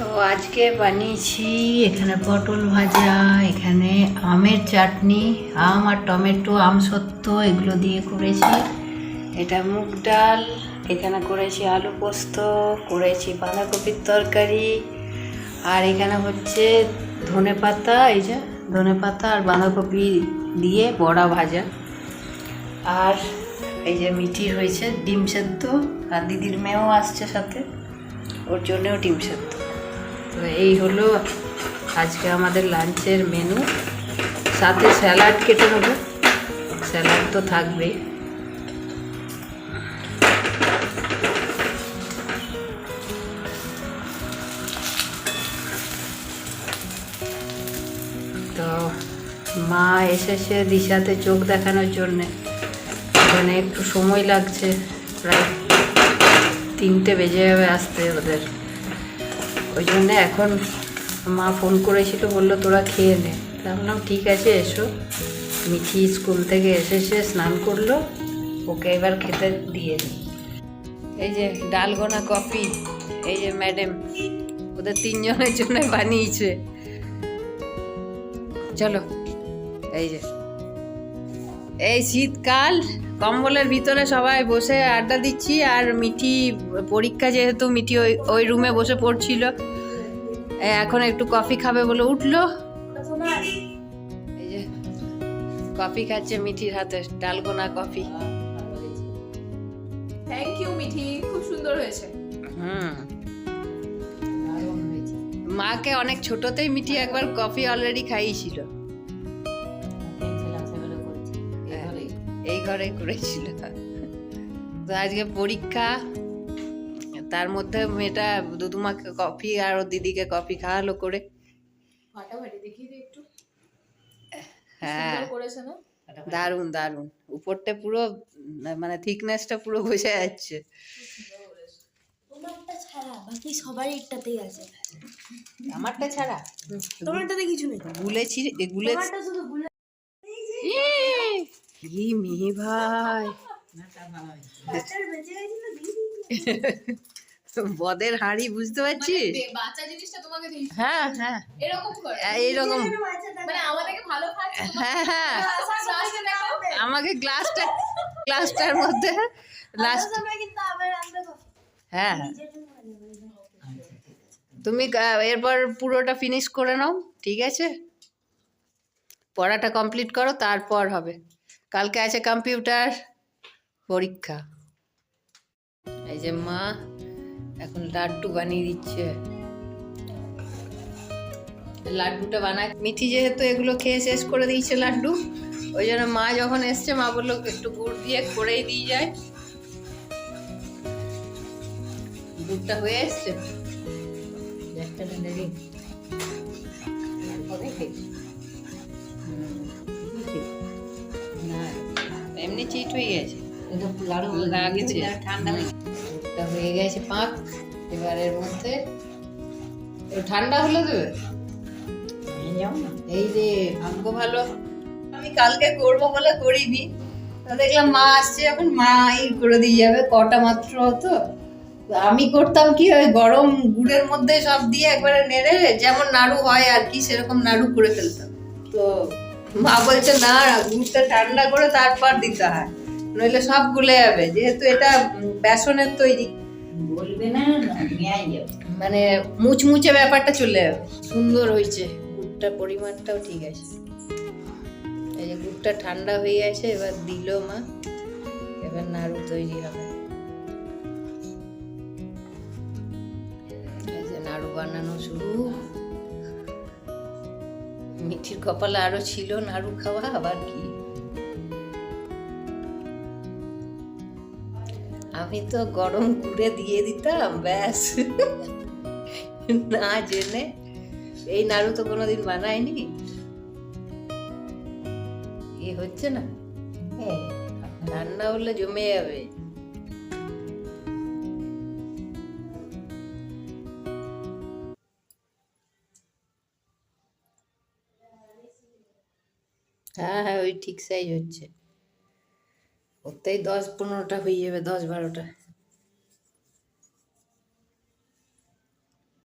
তো আজকে বানিয়েছি এখানে পটল ভাজা, এখানে আমের চাটনি, আম আর টমেটো, আমসত্ত্ব এগুলো দিয়ে করেছি। এটা মুগ ডাল, এখানে করেছি আলু পোস্ত, করেছি বাঁধাকপির তরকারি, আর এখানে হচ্ছে ধনেপাতা, এই যে ধনেপাতা আর বাঁধাকপি দিয়ে বড়া ভাজা, আর এই যে মিঠির হয়েছে ডিম সেদ্ধ, আর দিদির মেয়েও আসছে সাথে, ওর জন্যেও ডিম সেদ্ধ। তো এই হলো আজকে আমাদের লাঞ্চের মেনু। সাথে স্যালাড কেটে নেবো, স্যালাড তো থাকবেই। তো মা এসেছে দিশাতে চোখ দেখানোর জন্যে, ওখানে একটু সময় লাগছে, প্রায় 3টে বেজে যাবে আসতে ওদের। ওই জন্যে এখন মা ফোন করেছিল, বললো তোরা খেয়ে নে। তা বললাম ঠিক আছে এসো। মিঠি স্কুল থেকে এসেছে, স্নান করলো, ওকে এবার খেতে দিয়ে দিই। এই যে ডালগোনা কফি, এই যে ম্যাডাম ওদের 3জনের জন্য বানিয়েছে। চলো, এই যে এই শীতকাল, কম্বলের ভিতরে সবাই বসে আড্ডা দিচ্ছি, আর মিঠি পরীক্ষা যেহেতু মিঠি ওই রুমে বসে পড়ছিল, এখন একটু কফি খাবে বলে উঠলো। এই যে কফি খাচ্ছে মিঠির হাতে, dalgona coffee. Thank you Mithi, খুব সুন্দর হয়েছে। মাকে অনেক ছোটতেই মিঠি একবার কফি অলরেডি খাইয়েছিল, এই ঘরে করেছিল। তো আজকে পরীক্ষা, তার মধ্যে মেয়েটা দুদুমাকে কফি আর ওর দিদিকে কফি খাওয়ালো করে। ফাটাফাটি দেখিয়ে দিই একটু। হ্যাঁ করেছে না? দারুণ দারুণ, উপরটা পুরো মানে থিকনেসটা পুরো বোঝা যাচ্ছে। তোমারটা ছাড়া বাকি সবারই একটাতেই আছে। আমারটা ছাড়া তোমারটাতে কিছু নেই। গুলেছি এগুলে। তোমারটা শুধু গুলে। কি মিহি ভাই, বাচ্চার বেঁচে গেছিল বদের হাঁড়ি, বুঝতে পারছিস? বাচ্চা জিনিসটা তোমাকে দিই। হ্যাঁ হ্যাঁ, এরকম করে এইরকম। মানে আমাদেরকে ভালো খাচ্ছে। হ্যাঁ হ্যাঁ, গ্লাসটা দেখো, আমাকে গ্লাসটার মধ্যে লাস্ট। কিন্তু আবার আমরা হ্যাঁ, তুমি এরপর পুরোটা ফিনিশ করে নাও, ঠিক আছে? পড়াটা কমপ্লিট করো, তারপর হবে। কালকে আছে কম্পিউটার পরীক্ষা। এই যে মা এখন লাড্ডু বানিয়ে দিচ্ছে। লাড্ডুটা বানায় মিঠি, যেহেতু এগুলো খেয়ে শেষ করে দিয়েছে লাড্ডু, ওই জন্য মা যখন এসছে মা বললো একটু গুড় দিয়ে করেই দিয়ে যায়। গুড়টা হয়ে এসছে, এমনি চিট হয়ে গেছে, ঠান্ডা হয়ে গেছে পাক। এবার এর মধ্যে ঠান্ডা হলে দেবে। এই যে ভাগ্য ভালো, আমি কালকে করবো বলে করিনি, দেখলাম মা আসছে, এখন মা এই করে দিয়ে যাবে, কটা মাত্র হতো। আমি করতাম কি, ওই গরম গুড়ের মধ্যে সব দিয়ে একবারে নেড়ে যেমন নাড়ু হয় আর কি, সেরকম নাড়ু করে ফেলতাম। তো মা বলছে না, গুড়টা ঠান্ডা করে তারপর দিতে হয়, নইলে সব গুলে যাবে, যেহেতু এটা বেসনের তৈরি, বলবে না মানে মুচমুচে ব্যাপারটা চলে যাবে। সুন্দর হয়েছে গুড়টা, পরিমাণটাও ঠিক আছে। এই যে গুড়টা ঠান্ডা হয়ে গেছে, এবার দিল মা, এবার নাড়ু তৈরি হবে। এই যে নাড়ু বানানো শুরু। মিঠির কপালে আরো ছিল নাড়ু খাওয়া, আবার কি। আমি তো গরম গুড়ে দিয়ে দিতাম, ব্যাস, না জেনে। এই নাড়ু তো কোনোদিন বানায়নি, এ হচ্ছে না, রান্না হলে জমে যাবে। হ্যাঁ হ্যাঁ, ওই ঠিক সাইজ হচ্ছে, ওতেই 10-15টা হয়ে যাবে, 10-12টা।